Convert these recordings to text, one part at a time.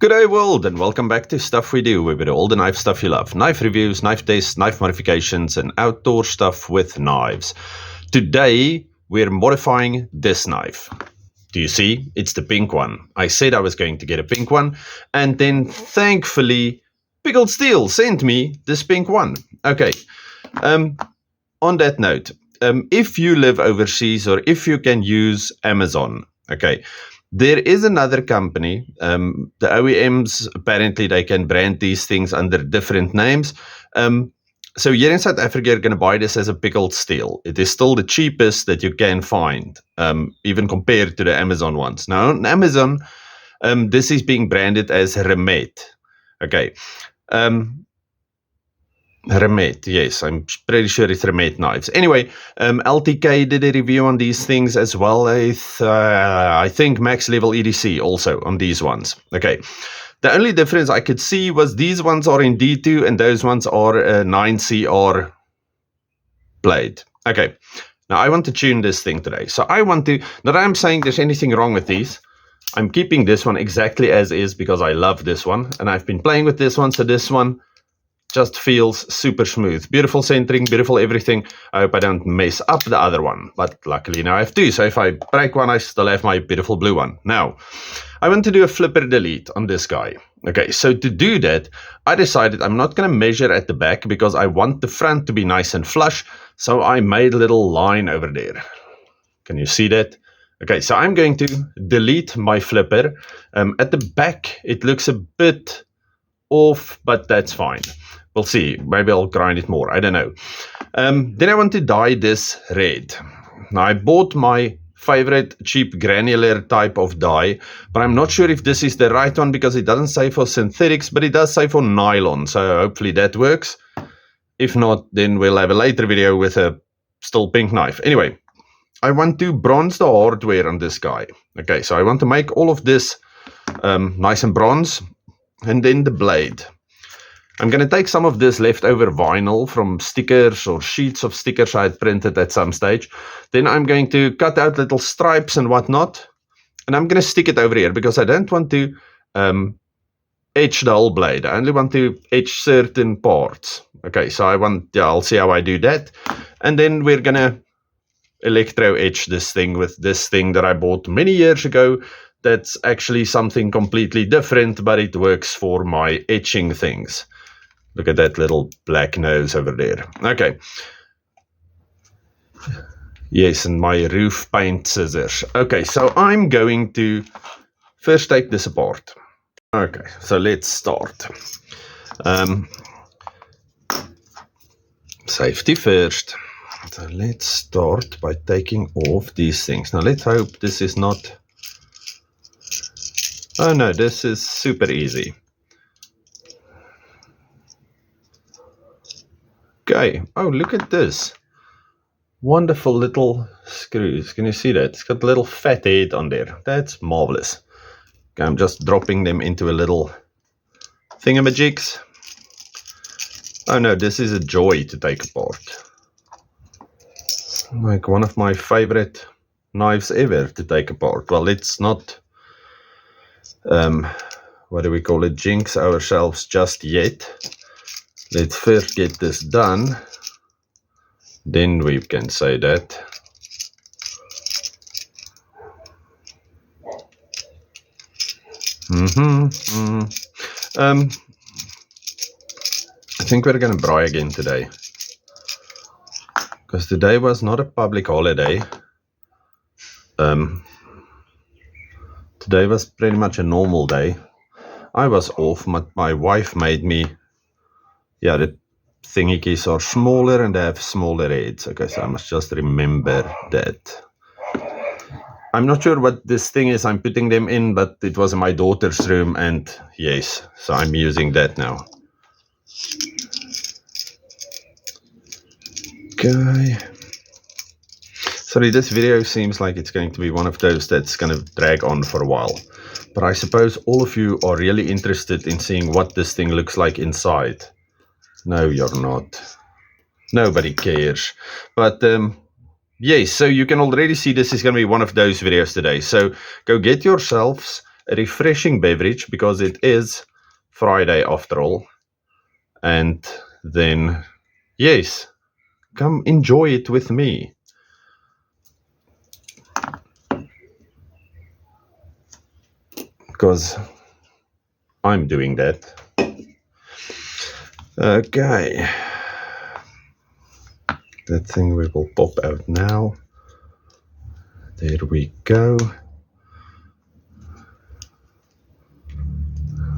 G'day world, and welcome back to Stuff We Do, where we do all the knife stuff you love. Knife reviews, knife tests, knife modifications, and outdoor stuff with knives. Today, we're modifying this knife. Do you see? It's the pink one. I said I was going to get a pink one, and then thankfully, Pickled Steel sent me this pink one. Okay, on that note, if you live overseas or if you can use Amazon, okay, there is another company, the OEMs, apparently they can brand these things under different names. So here in South Africa, you're going to buy this as a Pickled Steel. It is still the cheapest that you can find, even compared to the Amazon ones. Now on Amazon, this is being branded as Remet. Okay. Remet, yes, I'm pretty sure it's Remet knives. Anyway, LTK did a review on these things as well as, I think, Max Level EDC also on these ones. Okay, the only difference I could see was these ones are in D2 and those ones are 9CR blade. Okay, now I want to tune this thing today. So I want to, not that I'm saying there's anything wrong with these. I'm keeping this one exactly as is because I love this one. And I've been playing with this one, so this one just feels super smooth. Beautiful centering, beautiful everything. I hope I don't mess up the other one, but luckily now I have two. So if I break one, I still have my beautiful blue one. Now, I want to do a flipper delete on this guy. Okay, so to do that, I decided I'm not going to measure at the back because I want the front to be nice and flush. So I made a little line over there. Can you see that? Okay, so I'm going to delete my flipper. At the back, it looks a bit off, but that's fine. We'll see. Maybe I'll grind it more. I don't know. Then I want to dye this red. Now, I bought my favorite cheap granular type of dye, but I'm not sure if this is the right one because it doesn't say for synthetics, but it does say for nylon. So hopefully that works. If not, then we'll have a later video with a still pink knife. Anyway, I want to bronze the hardware on this guy. Okay, so I want to make all of this nice and bronze. And then the blade. I'm going to take some of this leftover vinyl from stickers or sheets of stickers I had printed at some stage. Then I'm going to cut out little stripes and whatnot. And I'm going to stick it over here because I don't want to etch the whole blade. I only want to etch certain parts. Okay, so I'll see how I do that. And then we're going to electro etch this thing with this thing that I bought many years ago. That's actually something completely different, but it works for my etching things. Look at that little black nose over there. Okay. Yes, and my roof paint scissors. Okay, so I'm going to first take this apart. Okay, so let's start. Safety first. So let's start by taking off these things. Now let's hope this is not... Oh no, this is super easy. Okay, oh look at this. Wonderful little screws. Can you see that? It's got a little fat head on there. That's marvelous. Okay, I'm just dropping them into a little thingamajigs. Oh no, this is a joy to take apart. Like one of my favorite knives ever to take apart. Well, it's not... what do we call it, jinx ourselves just yet. Let's first get this done, then we can say that. I think we're gonna braai again today because today was not a public holiday. Today was pretty much a normal day. I was off, but my wife made me, yeah, the thingies are smaller and they have smaller heads. Okay, so I must just remember that. I'm not sure what this thing is I'm putting them in, but it was in my daughter's room and yes, so I'm using that now. Okay. Sorry, this video seems like it's going to be one of those that's going to drag on for a while. But I suppose all of you are really interested in seeing what this thing looks like inside. No, you're not. Nobody cares. But yes, so you can already see this is going to be one of those videos today. So go get yourselves a refreshing beverage because it is Friday after all. And then, yes, come enjoy it with me. Because I'm doing that. Okay. That thing we will pop out now. There we go.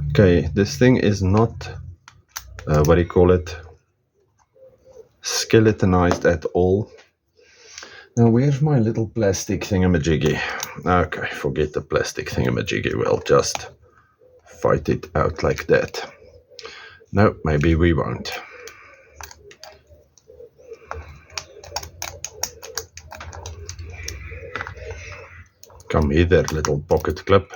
Okay, this thing is not, what do you call it, skeletonized at all. Now, where's my little plastic thingamajiggy? Okay, forget the plastic thingamajiggy. We'll just fight it out like that. No, maybe we won't. Come hither, little pocket clip.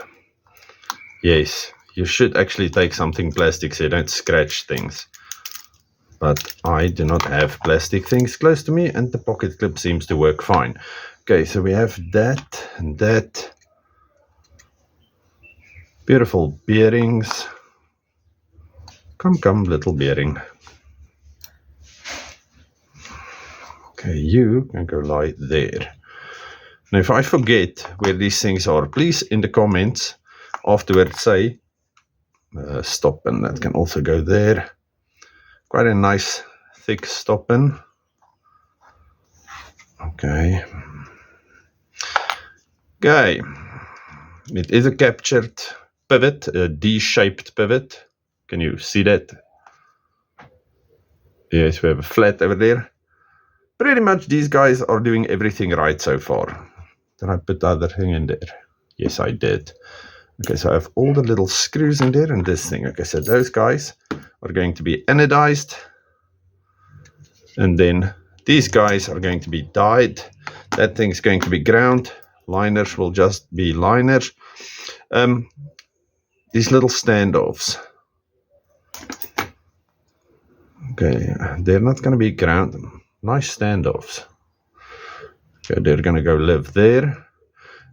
Yes, you should actually take something plastic so you don't scratch things. But I do not have plastic things close to me, and the pocket clip seems to work fine. Okay, so we have that and that. Beautiful bearings. Come, little bearing. Okay, you can go lie there. Now, if I forget where these things are, please in the comments afterwards say stop, and that can also go there. Quite a nice thick stopping. Okay. Okay. It is a captured pivot, a D-shaped pivot. Can you see that? Yes, we have a flat over there. Pretty much these guys are doing everything right so far. Did I put the other thing in there? Yes, I did. Okay, so I have all the little screws in there and this thing. Okay, so those guys are going to be anodized. And then these guys are going to be dyed. That thing's going to be ground. Liners will just be liners. These little standoffs. Okay, they're not going to be ground. Nice standoffs. Okay, they're going to go live there.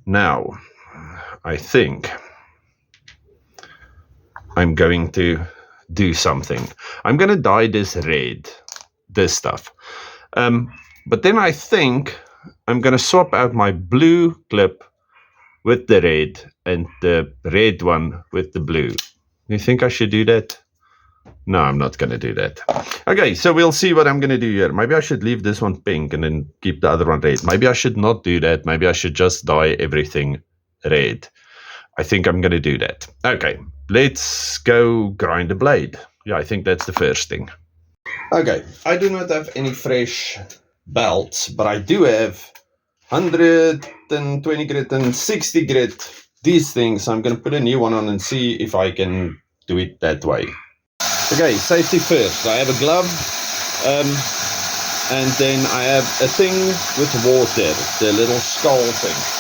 Now, I think I'm going to do something. I'm going to dye this red, this stuff. But then I think I'm going to swap out my blue clip with the red and the red one with the blue. You think I should do that? No, I'm not going to do that. Okay, so we'll see what I'm going to do here. Maybe I should leave this one pink and then keep the other one red. Maybe I should not do that. Maybe I should just dye everything red. I think I'm going to do that. Okay, let's go grind the blade. Yeah, I think that's the first thing. Okay, I do not have any fresh belts, but I do have 120 grit and 60 grit. These things, I'm going to put a new one on and see if I can do it that way. Okay, safety first. I have a glove, and then I have a thing with water, the little skull thing.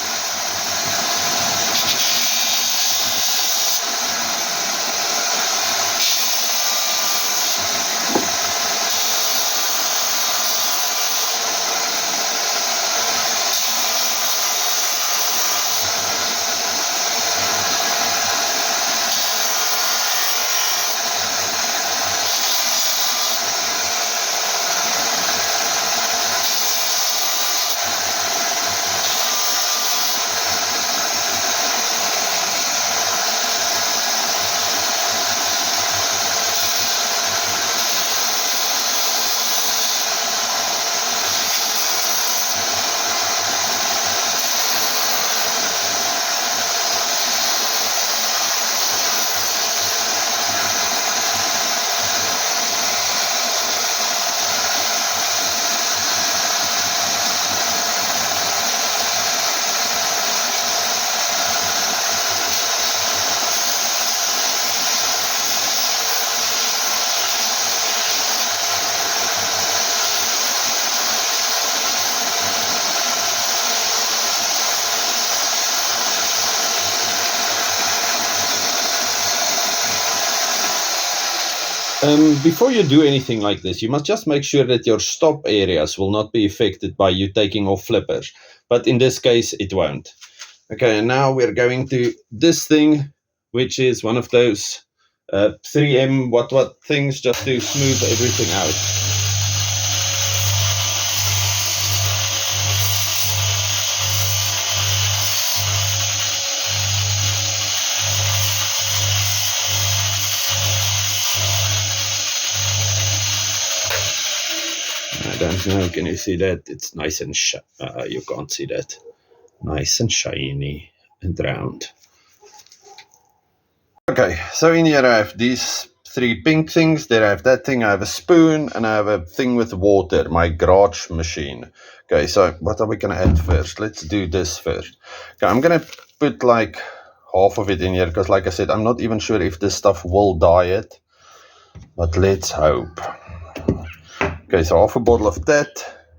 Before you do anything like this, you must just make sure that your stop areas will not be affected by you taking off flippers. But in this case, it won't. Okay, and now we're going to this thing, which is one of those 3M what things, just to smooth everything out. I don't know, can you see that? It's nice and you can't see that. Nice and shiny and round. Okay, so in here I have these 3 pink things. There I have that thing, I have a spoon, and I have a thing with water, my garage machine. Okay, so what are we going to add first? Let's do this first. Okay, I'm going to put like half of it in here, because like I said, I'm not even sure if this stuff will dye it, but let's hope. Okay, so half a bottle of that,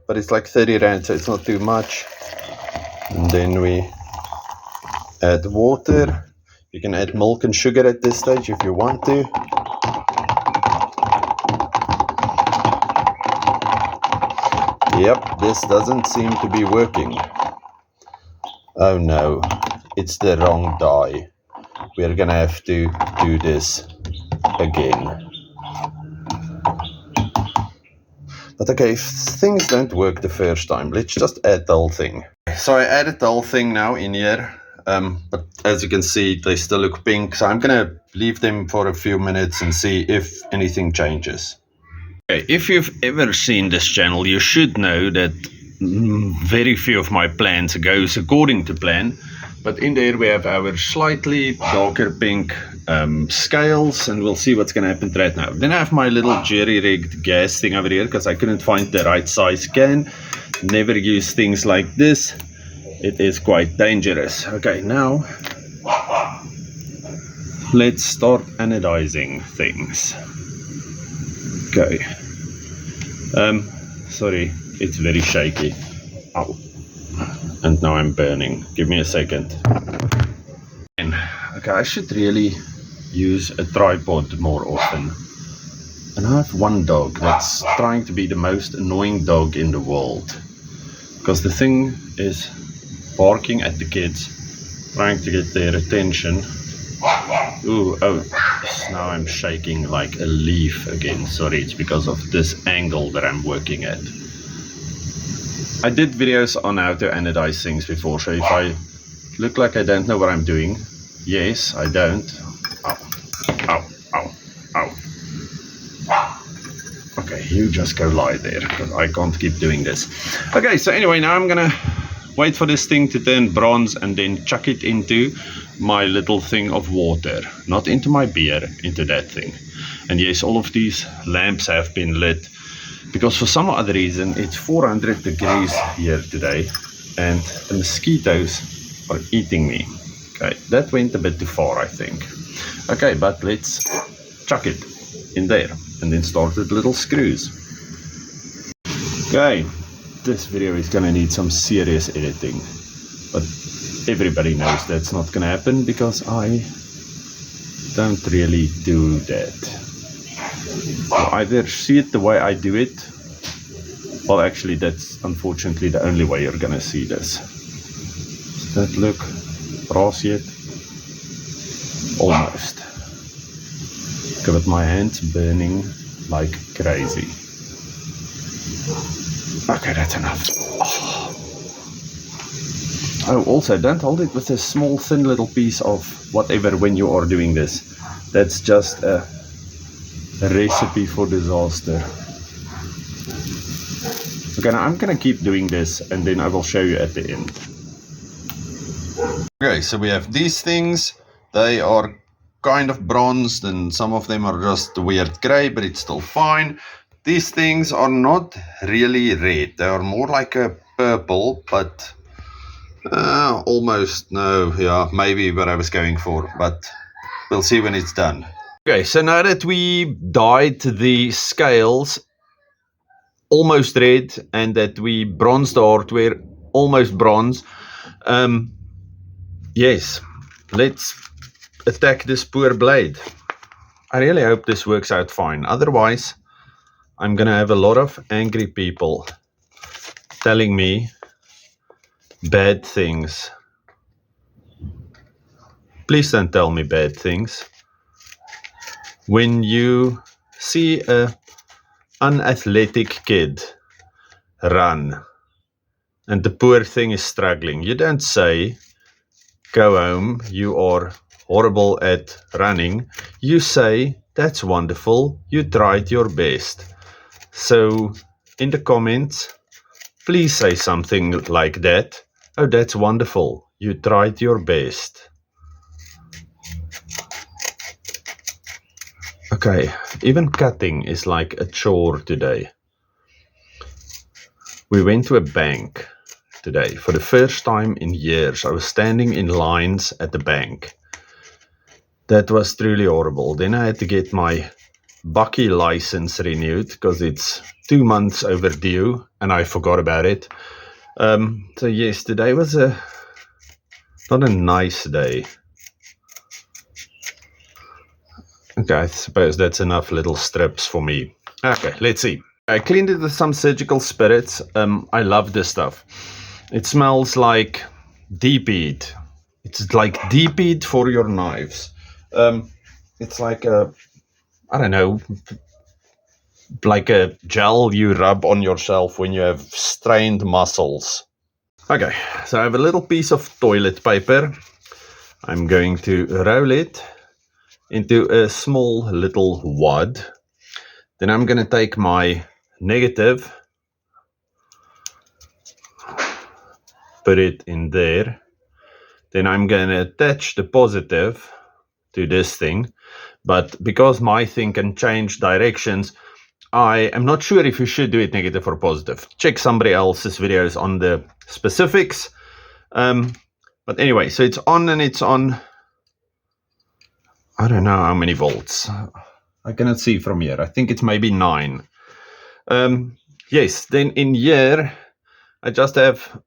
but it's like 30 rand, so it's not too much. And then we add water. You can add milk and sugar at this stage if you want to. Yep, this doesn't seem to be working. Oh no, it's the wrong dye. We're gonna have to do this again. But okay, if things don't work the first time, let's just add the whole thing. So I added the whole thing now in here, but as you can see, they still look pink. So I'm gonna leave them for a few minutes and see if anything changes. Okay, if you've ever seen this channel, you should know that very few of my plans goes according to plan. But in there we have our slightly darker pink scales, and we'll see what's going to happen right now. Then I have my little jerry-rigged gas thing over here, because I couldn't find the right size can. Never use things like this. It is quite dangerous. Okay, now let's start anodizing things. Okay. Sorry, it's very shaky. Ow. And now I'm burning. Give me a second. Okay, I should really use a tripod more often. And I have one dog that's trying to be the most annoying dog in the world. Because the thing is barking at the kids, trying to get their attention. Ooh, oh, now I'm shaking like a leaf again. Sorry, it's because of this angle that I'm working at. I did videos on how to anodize things before, so if I look like I don't know what I'm doing, yes, I don't. Ow, ow, ow, ow. Okay, you just go lie there, because I can't keep doing this. Okay, so anyway, now I'm gonna wait for this thing to turn bronze and then chuck it into my little thing of water. Not into my beer, into that thing. And yes, all of these lamps have been lit, because for some other reason it's 400 degrees here today and the mosquitoes are eating me. Okay, that went a bit too far, I think. Okay, but let's chuck it in there and then start with little screws. Okay, this video is gonna need some serious editing, but everybody knows that's not gonna happen because I don't really do that. You either see it the way I do it, well, actually that's unfortunately the only way you're gonna see this. Does that look brass yet? Almost. Okay, but my hand's burning like crazy. Okay, that's enough. Oh, also, don't hold it with a small thin little piece of whatever when you are doing this. That's just a recipe for disaster. Okay, now I'm gonna keep doing this and then I will show you at the end. Okay, so we have these things. They are kind of bronzed and some of them are just weird grey, but it's still fine. These things are not really red. They are more like a purple, but almost, no, yeah, maybe what I was going for, but we'll see when it's done. Okay, so now that we dyed the scales almost red and that we bronzed the hardware almost bronze, yes, let's attack this poor blade. I really hope this works out fine. Otherwise, I'm gonna have a lot of angry people telling me bad things Please don't tell me bad things. When you see a unathletic kid run and the poor thing is struggling, you don't say, go home, you are horrible at running. You say, that's wonderful, you tried your best. So in the comments, please say something like that. Oh, that's wonderful, you tried your best. Okay, even cutting is like a chore today. We went to a bank today. For the first time in years, I was standing in lines at the bank. That was truly horrible. Then I had to get my Bucky license renewed because it's 2 months overdue and I forgot about it. So yes, today was not a nice day. Okay, I suppose that's enough little strips for me. Okay, let's see. I cleaned it with some surgical spirits. I love this stuff. It smells like deep heat. It's like deep heat for your knives. It's like I don't know, like a gel you rub on yourself when you have strained muscles. Okay, so I have a little piece of toilet paper. I'm going to roll it into a small little wad. Then I'm going to take my negative, put it in there. Then I'm going to attach the positive to this thing. But because my thing can change directions, I am not sure if you should do it negative or positive. Check somebody else's videos on the specifics. But anyway, so it's on and it's on. I don't know how many volts. I cannot see from here. I think it's maybe 9. Yes, then in here, I just have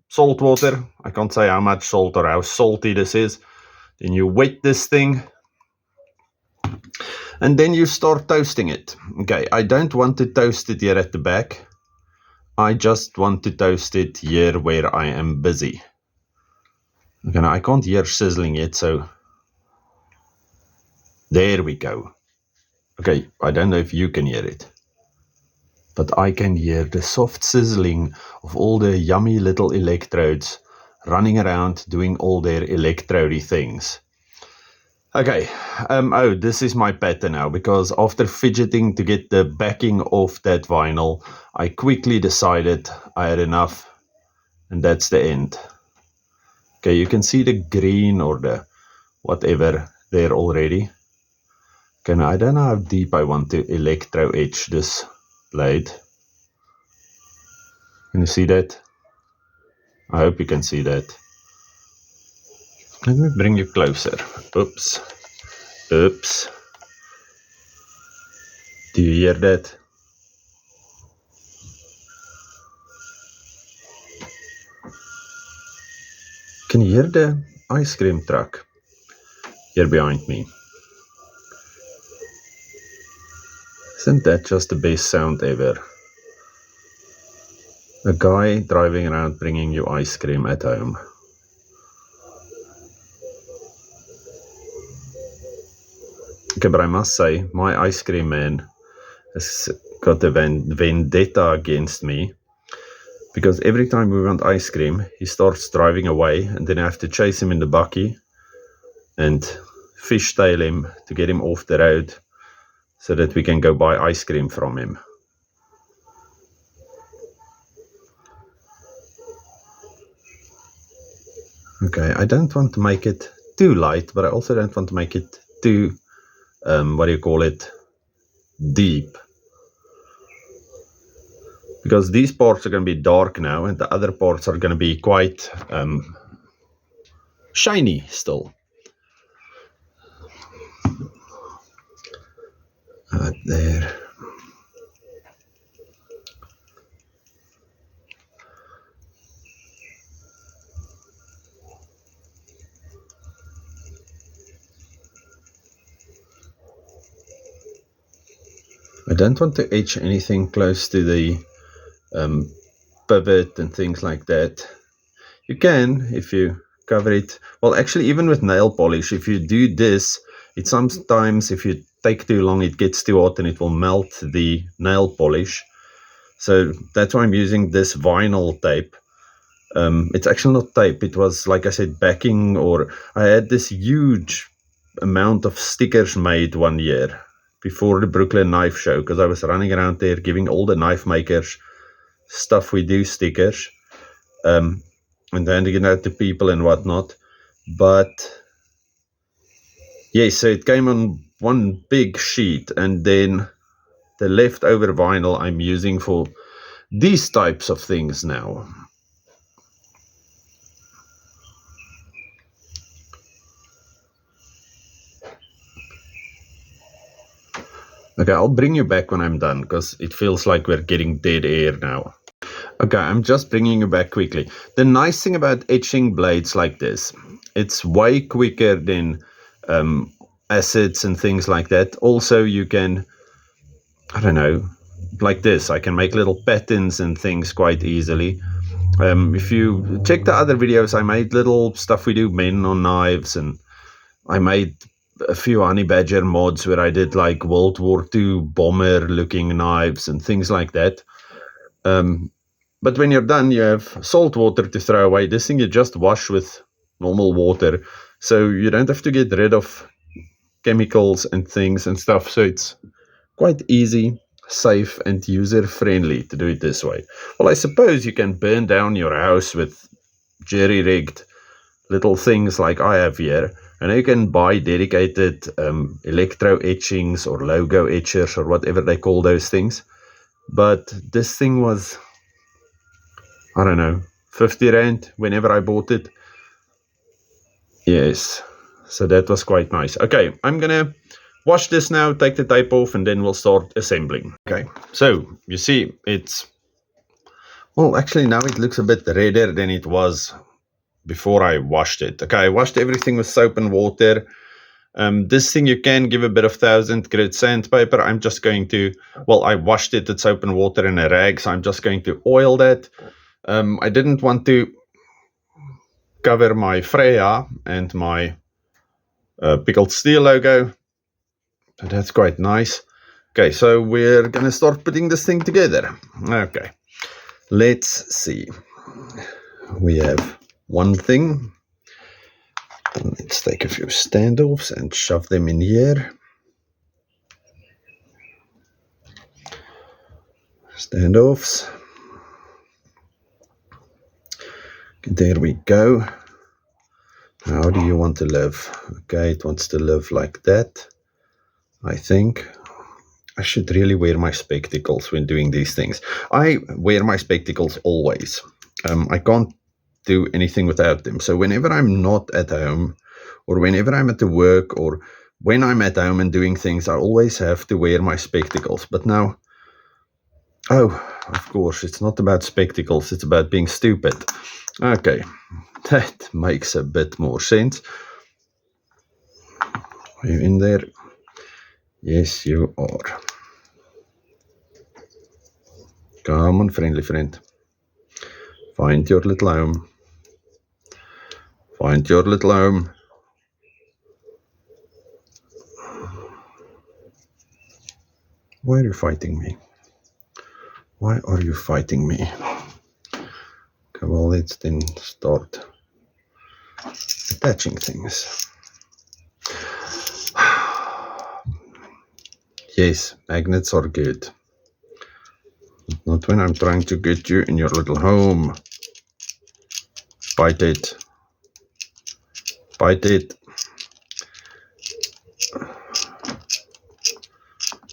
salt water. I can't say how much salt or how salty this is. Then you wet this thing. And then you start toasting it. Okay, I don't want to toast it here at the back. I just want to toast it here where I am busy. Okay, now I can't hear sizzling yet, so there we go. Okay, I don't know if you can hear it, but I can hear the soft sizzling of all the yummy little electrodes running around doing all their electrody things. Okay, oh, this is my pattern now, because after fidgeting to get the backing off that vinyl, I quickly decided I had enough, and that's the end. Okay, you can see the green or the whatever there already. Okay, now I don't know how deep I want to electro etch this blade. Can you see that? I hope you can see that. Let me bring you closer. Oops. Oops. Do you hear that? Can you hear the ice cream truck here behind me? Isn't that just the best sound ever? A guy driving around bringing you ice cream at home. Okay, but I must say, my ice cream man has got a vendetta against me, because every time we want ice cream, he starts driving away, and then I have to chase him in the bucky and fishtail him to get him off the road so that we can go buy ice cream from him. Okay, I don't want to make it too light, but I also don't want to make it too, deep. Because these parts are going to be dark now, and the other parts are going to be quite shiny still. There. I don't want to etch anything close to the pivot and things like that. You can if you cover it. Well, actually, even with nail polish, if you do this, it sometimes, if you take too long, it gets too hot and it will melt the nail polish. So that's why I'm using this vinyl tape. It's actually not tape, it was, like I said, backing, or I had this huge amount of stickers made one year before the Brooklyn Knife Show, because I was running around there giving all the knife makers stuff we do stickers, and handing it out to people and whatnot. But yeah, so it came on one big sheet, and then the leftover vinyl I'm using for these types of things now. Okay, I'll bring you back when I'm done, because it feels like we're getting dead air now. Okay, I'm just bringing you back quickly. The nice thing about etching blades like this, it's way quicker than acids and things like that. Also, you can, I don't know, like this, I can make little patterns and things quite easily. If you check the other videos, I made little stuff we do men on knives, and I made a few honey badger mods where I did like World War II bomber looking knives and things like that. But when you're done, you have salt water to throw away. This thing you just wash with normal water, so you don't have to get rid of chemicals and things and stuff. So it's quite easy, safe, and user-friendly to do it this way. Well, I suppose you can burn down your house with jerry-rigged little things like I have here, and you can buy dedicated electro etchings or logo etchers or whatever they call those things. But this thing was, I don't know, 50 Rand whenever I bought it. Yes, so that was quite nice. Okay, I'm gonna wash this now, take the tape off, and then we'll start assembling. Okay, so you see it's, well, actually now it looks a bit redder than it was before I washed it. Okay, I washed everything with soap and water. This thing you can give a bit of 1000 grit sandpaper. I'm just going to, well, I washed it with soap and water in a rag, so I'm just going to oil that. I didn't want to cover my Freya and my Pickled steel logo. So that's quite nice. Okay, so we're gonna start putting this thing together. Okay, let's see. We have one thing. Let's take a few standoffs and shove them in here. Standoffs. There we go. How do you want to live? Okay, it wants to live like that, I think. I should really wear my spectacles when doing these things. I wear my spectacles always. I can't do anything without them. So whenever I'm not at home, or whenever I'm at the work, or when I'm at home and doing things, I always have to wear my spectacles. But now, oh, of course, it's not about spectacles, it's about being stupid. Okay, that makes a bit more sense. Are you in there? Yes, you are. Come on, friendly friend. Find your little home. Find your little home. Why are you fighting me? Why are you fighting me? Okay, well, let's then start attaching things. Yes, magnets are good. Not when I'm trying to get you in your little home. Bite it. Bite it.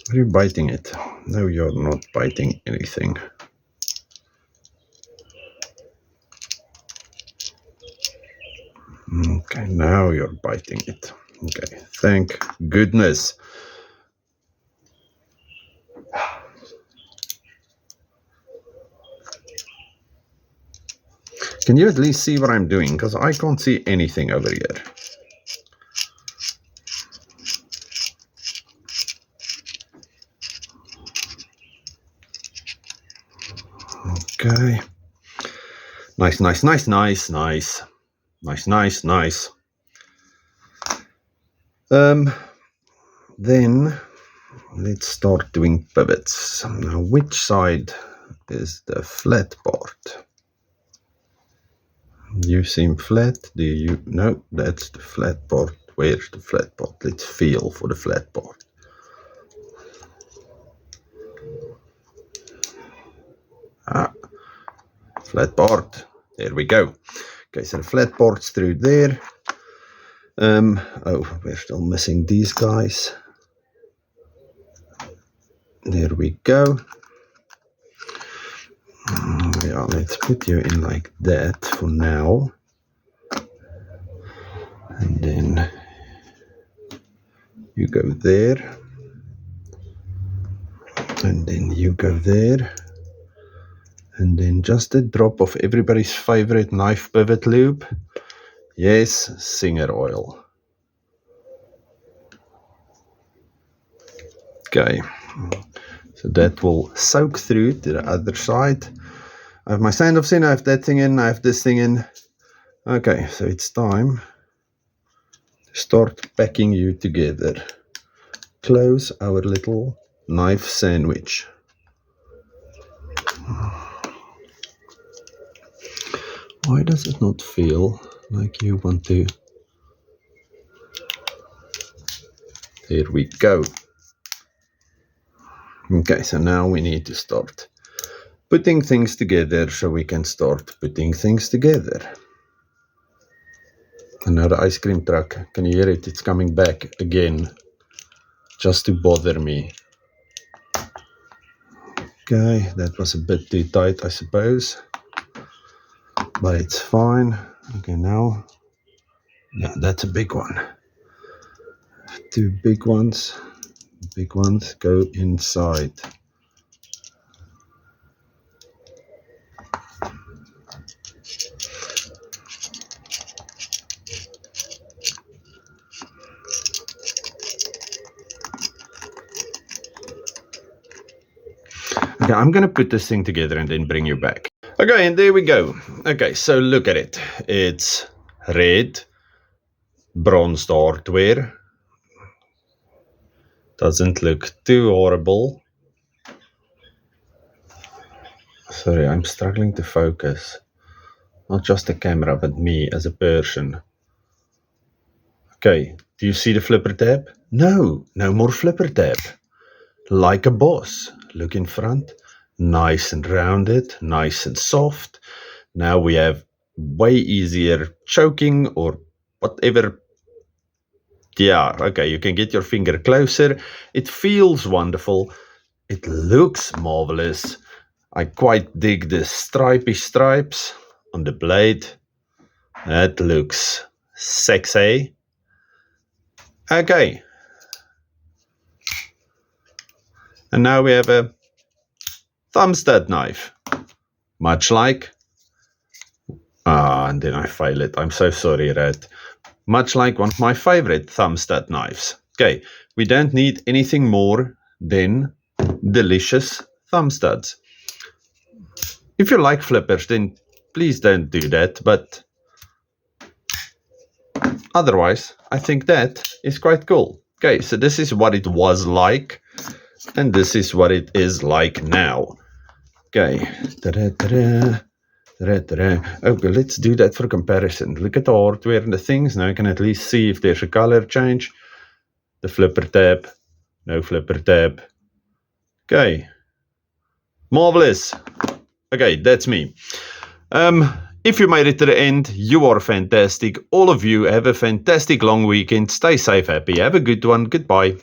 Are you biting it? No, you're not biting anything. Okay, now you're biting it. Okay, thank goodness. Can you at least see what I'm doing? Because I can't see anything over here. Okay. Nice, nice, nice, nice, nice. Nice, nice, nice. Then let's start doing pivots. Now, which side is the flat part? You seem flat. Do you? No, that's the flat part. Where's the flat part? Let's feel for the flat part. Flat part. There we go. Okay, so the flat part's through there. Oh, we're still missing these guys. There we go. Yeah, let's put you in like that for now. And then you go there. And then you go there. And then just a drop of everybody's favorite knife pivot lube. Yes, Singer oil. Okay, so that will soak through to the other side. I have my standoffs in, I have that thing in, I have this thing in. Okay, so it's time to start packing you together. Close our little knife sandwich. Why does it not feel like you want to? There we go. Okay, so now we need to start putting things together so we can start putting things together. And now the ice cream truck, can you hear it? It's coming back again just to bother me. Okay, that was a bit too tight, I suppose. But it's fine. Okay, now, yeah, that's a big one. 2 big ones. Big ones go inside. Okay, I'm going to put this thing together and then bring you back. Okay, and there we go. Okay, so look at it. It's red, bronzed hardware. Doesn't look too horrible. Sorry, I'm struggling to focus. Not just the camera, but me as a person. Okay, do you see the flipper tab? No, no more flipper tab. Like a boss. Look in front. Nice and rounded, nice and soft. Now we have way easier choking or whatever. Yeah, okay, you can get your finger closer. It feels wonderful. It looks marvelous. I quite dig the stripy stripes on the blade. That looks sexy. Okay. And now we have a thumb stud knife. Much like... and then I fail it. I'm so sorry, Red. Much like one of my favorite thumb stud knives. Okay, we don't need anything more than delicious thumb studs. If you like flippers, then please don't do that. But otherwise, I think that is quite cool. Okay, so this is what it was like. And this is what it is like now. Okay. Okay, let's do that for comparison. Look at the hardware and the things. Now you can at least see if there's a color change. The flipper tab. No flipper tab. Okay. Marvelous. Okay, that's me. If you made it to the end, you are fantastic. All of you have a fantastic long weekend. Stay safe, happy. Have a good one. Goodbye.